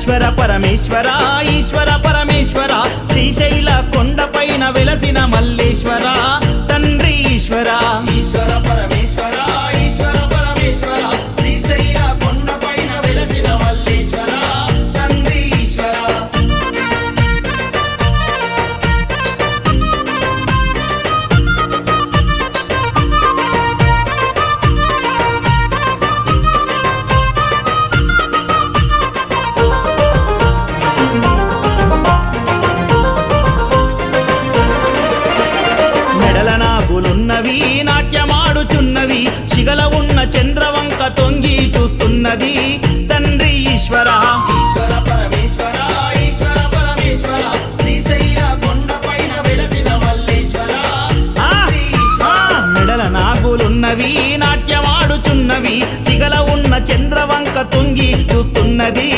ఈశ్వర పరమేశ్వర ఈశ్వర పరమేశ్వర శ్రీశైల కొండపైన వెలసిన మల్లేశ్వర తండ్రి ఈశ్వర ఈశ్వర పరమేశ్వర ఈశ్వర పరమేశ్వర శ్రీశైల కొండపైన వెలసిన మల్లేశ్వర తండ్రి ఈశ్వర మెడల నాగులున్నవి నాట్యమాడుచున్నవి శిగల ఉన్న చంద్రవంక తొంగి చూస్తున్నది తండ్రి ఈశ్వర ఈశ్వర పరమేశ్వర ఈశ్వర పరమేశ్వర శ్రీశైల కొండపైన వెలసిన మల్లేశ్వర తండ్రి ఈశ్వర మెడల నాగులున్నవి నాట్యమాడుచున్నవి శిగల ఉన్న చంద్రవంక తొంగి చూస్తున్నది